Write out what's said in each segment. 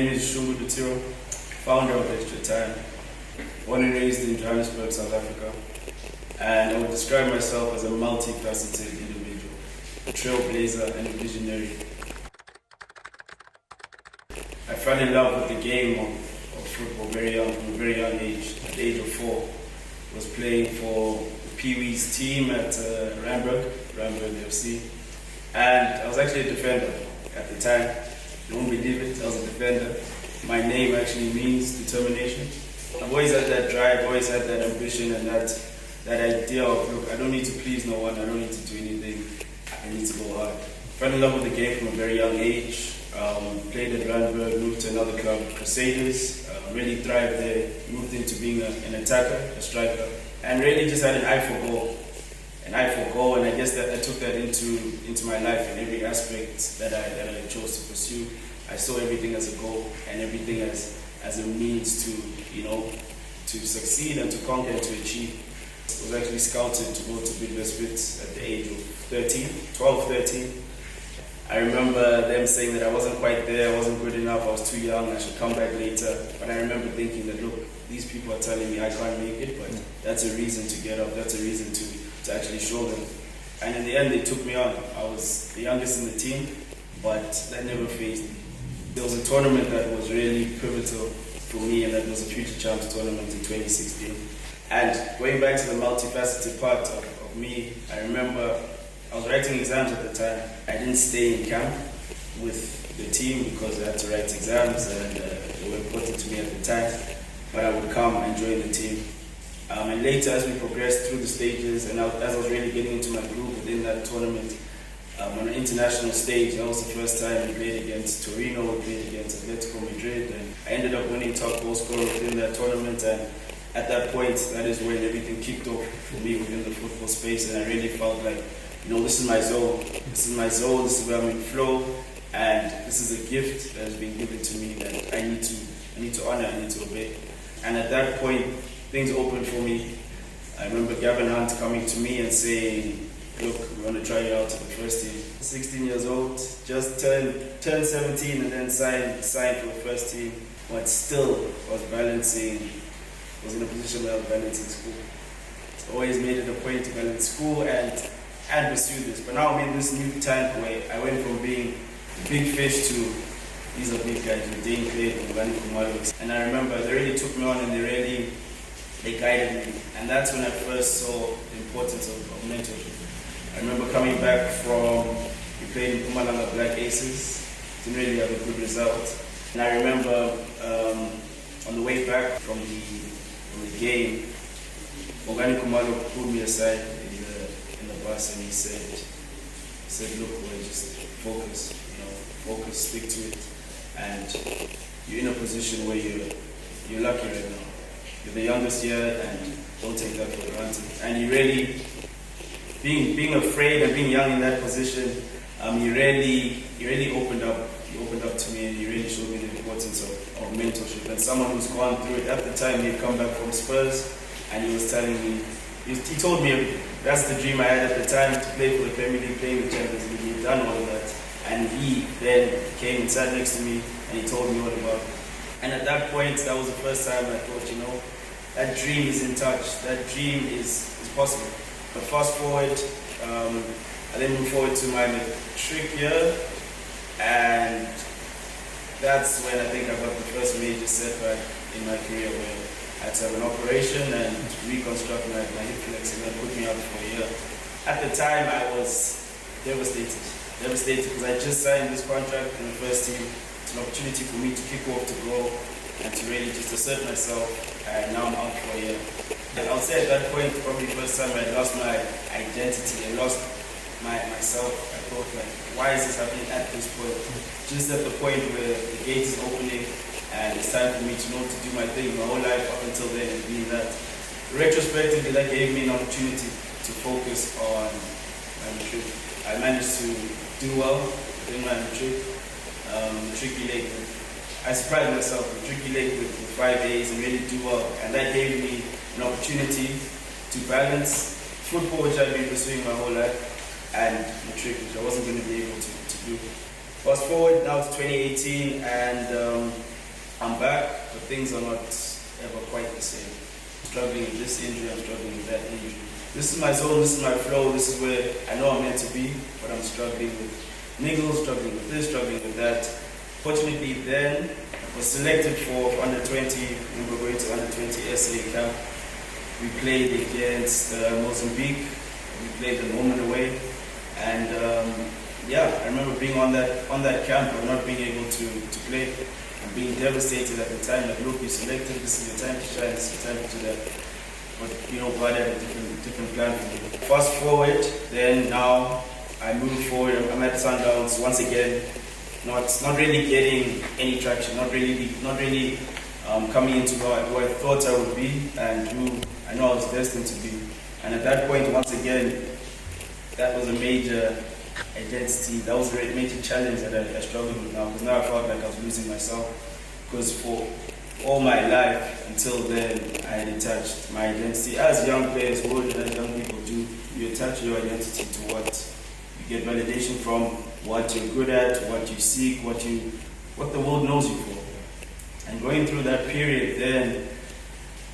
name is Shungu Dutiro, founder of ExtraTIME, born and raised in Johannesburg, South Africa. And I would describe myself as a multifaceted individual, a trailblazer and a visionary. I fell in love with the game of football from a very young age. At the age of 4, I was playing for the Pee-wee's team at Randburg FC. And I was actually a defender at the time. You won't believe it, I was a defender. My name actually means determination. I've always had that drive, always had that ambition and that idea of, look, I don't need to please no one, I don't need to do anything, I need to go hard. Fell in love with the game from a very young age. Played at Randburg, moved to another club, Crusaders, really thrived there, moved into being an attacker, a striker, and really just had an eye for goal. And I guess that I took that into my life in every aspect that I chose to pursue. I saw everything as a goal and everything as a means to succeed and to conquer and to achieve. I was actually scouted to go to Bidvest at the age of 12, 13. I remember them saying that I wasn't quite there, I wasn't good enough, I was too young, I should come back later. But I remember thinking that, look, these people are telling me I can't make it, but that's a reason to get up, that's a reason to actually show them. And in the end, they took me on. I was the youngest in the team, but that never fazed me. There was a tournament that was really pivotal for me, and that was a Future Champs tournament in 2016. And going back to the multifaceted part of me, I remember I was writing exams at the time. I didn't stay in camp with the team because I had to write exams and they were important to me at the time. But I would come and join the team. And later, as we progressed through the stages and as I was really getting into my group within that tournament, on an international stage, that was the first time we played against Torino, we played against Atletico Madrid, and I ended up winning top goal scorer within that tournament. And at that point, that is when everything kicked off for me within the football space, and I really felt like, this is my zone. This is my zone, this is where I'm in flow, and this is a gift that has been given to me that I need to honor, I need to obey. And at that point, things opened for me. I remember Gavin Hunt coming to me and saying, look, we want to try you out to the first team. 16 years old, just turned 17 and then signed for the first team, but still was in a position where I was balancing school. So always made it a point to balance school and pursue this. But now I'm in this new tank where I went from being a big fish to these are big guys with Dane Clay and Ngani Kumalo. And I remember they really took me on and they guided me. And that's when I first saw the importance of mentorship. I remember coming back we played in Mpumalanga Black Aces, didn't really have a good result. And I remember on the way back from the game, Ngani Kumalo pulled me aside in the bus and he said, look, boy, just focus, stick to it. And you're in a position where you're lucky right now. You're the youngest here and don't take that for granted. And you really, being afraid and being young in that position, you really opened up to me and you really showed me the importance of mentorship. And someone who's gone through it, at the time he'd come back from Spurs and he was telling me, he told me everything. That's the dream I had at the time, to play for the Premier League, play in the Champions League. He'd done all of that. And he then came and sat next to me and he told me all about it. And at that point, that was the first time I thought, that dream is in touch, that dream is possible. But fast forward, I then moved forward to my matric year, and that's when I think I got the first major setback in my career where I had to have an operation and reconstruct my hip flex, and then put me out for a year. At the time, I was devastated because I just signed this contract in the first team. It's an opportunity for me to kick off, to grow, and to really just assert myself, and now I'm out for a year. And I would say at that point, probably the first time I lost my identity, I lost myself. I thought, like, why is this happening at this point? Just at the point where the gate is opening and it's time for me to know to do my thing. My whole life up until then has been that. Retrospectively, that gave me an opportunity to focus on my matric. I managed to do well in my matric. Matriculate. I surprised myself, matriculate with 5 A's and really do well. And that gave me an opportunity to balance football, which I've been pursuing my whole life, and matric, which I wasn't going to be able to do. Fast forward now to 2018, and I'm back, but things are not ever quite the same. Struggling with this injury, I'm struggling with that injury. This is my zone, this is my flow, this is where I know I'm meant to be, but I'm struggling with niggles, struggling with this, struggling with that. Fortunately then, I was selected for under 20, we were going to under 20 SA camp. We played against Mozambique, we played them home and away, and I remember being on that camp and not being able to play. And being devastated at the time, like, look, you selected, this is your time to shine, this is your time to do that. But, God had a different plan for me. Fast forward, then now I move forward, I'm at Sundowns once again, not really getting any traction, not really coming into who I thought I would be and who I know I was destined to be. And at that point, once again, that was a major identity, that was a major challenge that I struggled with now, because now I felt like I was losing myself, because for all my life until then I had attached my identity, as young players would and as young people do, you attach your identity to what you get validation from, what you're good at, what you seek, what the world knows you for. And going through that period then,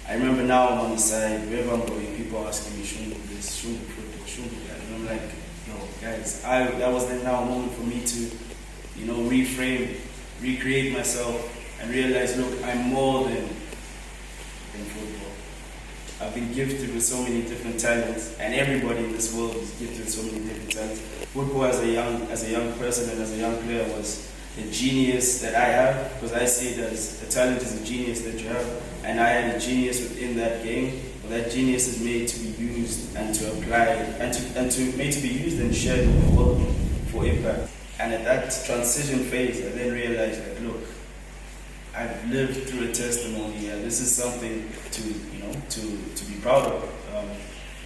I remember now I'm on the side, wherever I'm going, people asking me, Shungu this, Shungu football, Shungu that, and I'm like, guys, that was then now a moment for me to, reframe, recreate myself, and realize, look, I'm more than football. I've been gifted with so many different talents, and everybody in this world is gifted with so many different talents. Football as a young person and as a young player was the genius that I have, because I see it as the talent is a genius that you have, and I had a genius within that game. That genius is made to be used and to apply made to be used and shared with the world for impact. And at that transition phase, I then realized that, look, I've lived through a testimony, and this is something to be proud of.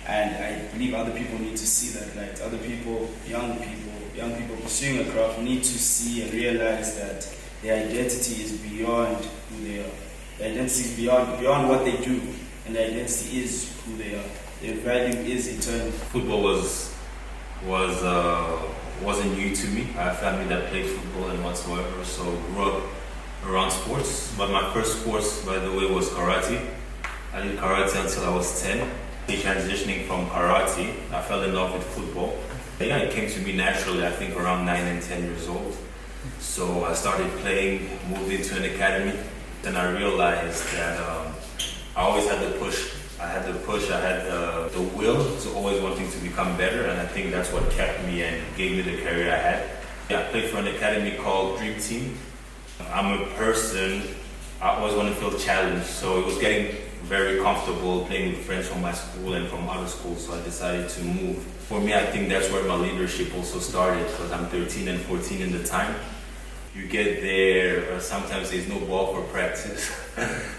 And I believe other people need to see that light. Other people, young people pursuing a craft need to see and realize that their identity is beyond who they are. Their identity is beyond what they do. And their identity is who they are. Their value is eternal. Football wasn't new to me. I have family that played football and whatsoever, so grew up around sports. But my first sports, by the way, was karate. I did karate until I was 10. Transitioning from karate, I fell in love with football. Yeah, it came to me naturally, I think around 9 and 10 years old. So I started playing, moved into an academy. Then I realized that I always had the push. I had the will to always wanting to become better, and I think that's what kept me and gave me the career I had. Yeah, I played for an academy called Dream Team. I'm a person, I always want to feel challenged, so it was getting very comfortable playing with friends from my school and from other schools, so I decided to move. For me, I think that's where my leadership also started, because I'm 13 and 14 in the time. You get there, sometimes there's no ball for practice,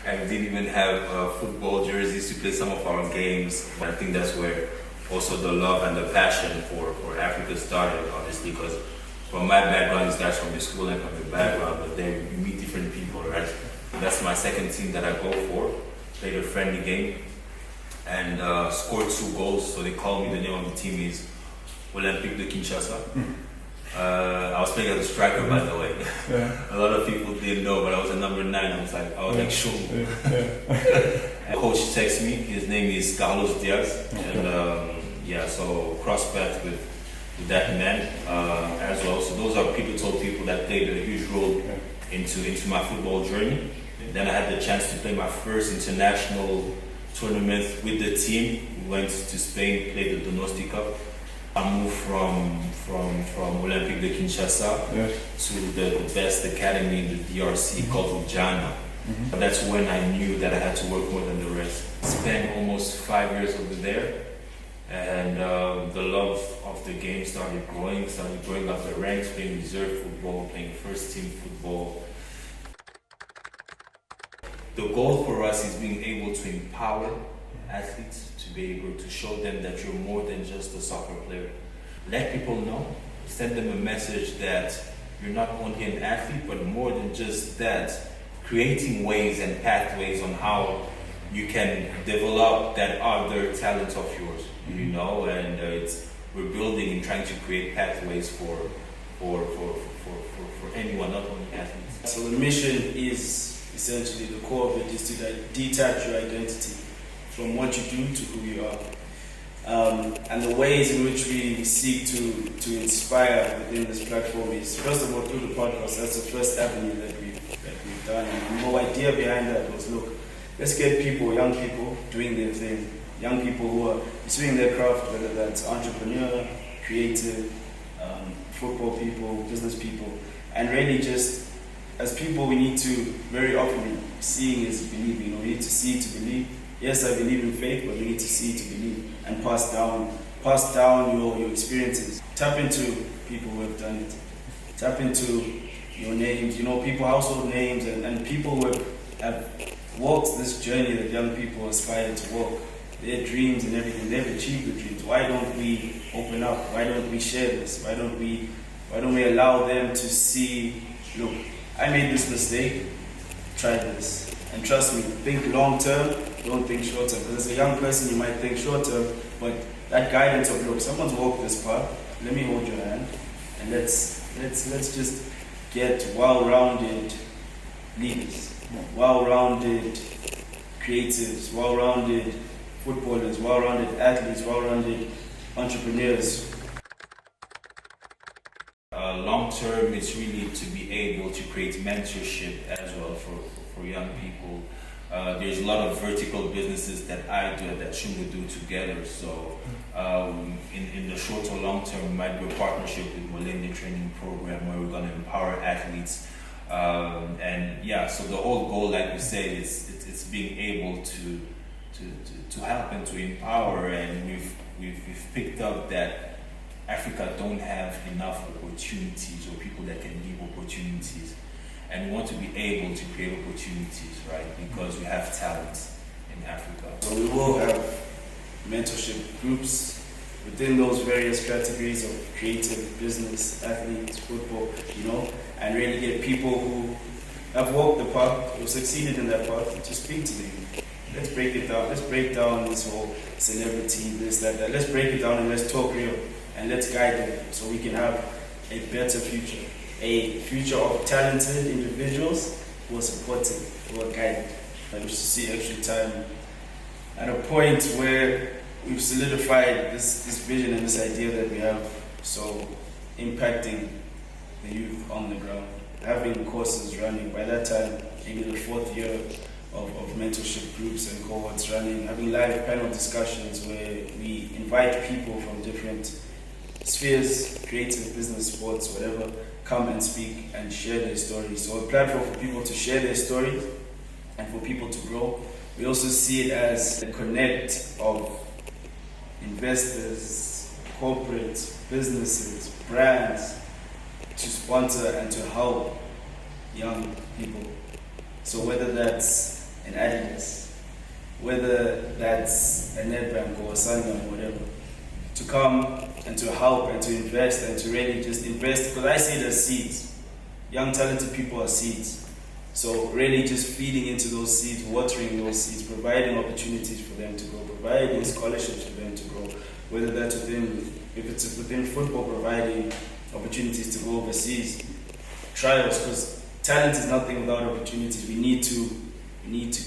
and we didn't even have football jerseys to play some of our games. But I think that's where also the love and the passion for Africa started, obviously, because from my background, it's guys from the school and from the background, but then you meet different people, right? That's my second team that I go for. Played a friendly game and scored 2 goals, so they call me, the name of the team is Olympique de Kinshasa. I was playing as a striker, by the way. Yeah. A lot of people didn't know, but I was a number 9. I was like Shungu. Yeah. Coach texts me. His name is Carlos Diaz, and so cross path with that man as well. So those are people that played a huge role into my football journey. Then I had the chance to play my first international tournament with the team. We went to Spain, played the Donosti Cup. I moved from Olympique de Kinshasa to the best academy in the DRC called Ujana. Mm-hmm. That's when I knew that I had to work more than the rest. Spent almost 5 years over there, and the love of the game started growing up the ranks, playing reserve football, playing first team football. The goal for us is being able to empower athletes, to be able to show them that you're more than just a soccer player. Let people know, send them a message that you're not only an athlete, but more than just that, creating ways and pathways on how you can develop that other talent of yours, and we're building and trying to create pathways for anyone, not only athletes. So the mission is essentially the core of it is to detach your identity from what you do to who you are. And the ways in which we seek to inspire within this platform is, first of all, through the podcast. That's the first avenue that we've done. And the whole idea behind that was, look, let's get people, young people, doing their thing. Young people who are pursuing their craft, whether that's entrepreneur, creative, football people, business people. And really just, as people, we need to very often, seeing is believing. We need to see to believe. Yes, I believe in faith, but we need to see to believe and pass down your experiences. Tap into people who have done it. Tap into your names, people, household names, and people who have walked this journey that young people aspire to walk. Their dreams and everything, they've achieved the dreams. Why don't we open up? Why don't we share this? Why don't we allow them to see, look, I made this mistake, try this. And trust me, think long term, don't think short term. Because as a young person, you might think short term, but that guidance of, look, someone's walked this path, let me hold your hand, and let's just get well-rounded leaders, well-rounded creatives, well-rounded footballers, well-rounded athletes, well-rounded entrepreneurs. Long term, it's really to be able to create mentorship as well for young people. There's a lot of vertical businesses that I do, that Shungu do together. So in the short or long term, we might do a partnership with Molende Training Program where we're going to empower athletes. So the whole goal, like we said, is it's being able to help and to empower. And we've picked up that Africa don't have enough opportunities or people that can give opportunities. And we want to be able to create opportunities, right? Because we have talent in Africa. So we will have mentorship groups within those various categories of creative, business, athletes, football, and really get people who have walked the path, who succeeded in that path, to speak to them. Let's break it down. Let's break down this whole celebrity, this, that. Let's break it down and let's talk real. And let's guide them so we can have a better future. A future of talented individuals who are supported, who are guided. I wish to see ExtraTIME at a point where we've solidified this vision and this idea that we have. So impacting the youth on the ground, having courses running. By that time, maybe the 4th year of mentorship groups and cohorts running, having live panel discussions where we invite people from different spheres, creative, business, sports, whatever, come and speak and share their stories. So a platform for people to share their stories and for people to grow. We also see it as a connect of investors, corporates, businesses, brands to sponsor and to help young people. So whether that's an Adidas, whether that's a Nedbank or a Sangam or whatever, to come and to help and to invest and to really just invest, because I see it as seeds. Young talented people are seeds. So really just feeding into those seeds, watering those seeds, providing opportunities for them to grow, providing scholarships for them to grow, whether that's if it's within football, providing opportunities to go overseas, trials, because talent is nothing without opportunities. We need to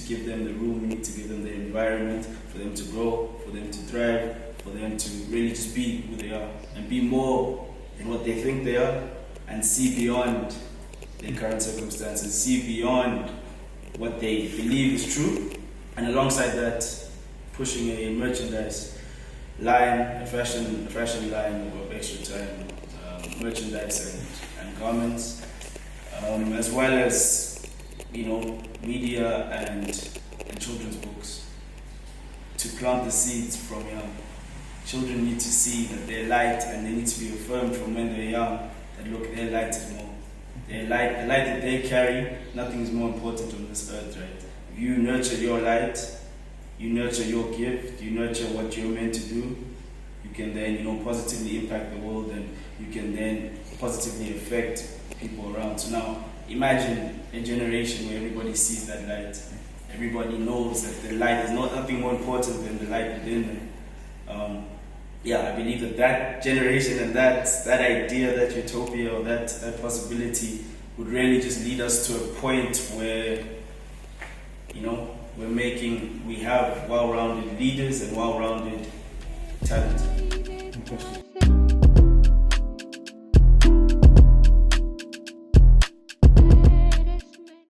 give them the room, we need to give them the environment for them to grow, for them to thrive, for them to really just be who they are and be more than what they think they are, and see beyond their current circumstances, see beyond what they believe is true, and alongside that, pushing a merchandise line, a fashion line of ExtraTIME, merchandise and garments, as well as media and children's books, to plant the seeds from young. Children need to see that they're light, and they need to be affirmed from when they're young that look, their light is more. Their light, the light that they carry, nothing is more important on this earth, right? If you nurture your light, you nurture your gift, you nurture what you're meant to do, you can then, positively impact the world, and you can then positively affect people around. So now, imagine a generation where everybody sees that light. Everybody knows that the light is nothing more important than the light within them. I believe that generation and that idea, that utopia or that possibility would really just lead us to a point where we have well-rounded leaders and well-rounded talent. Interesting.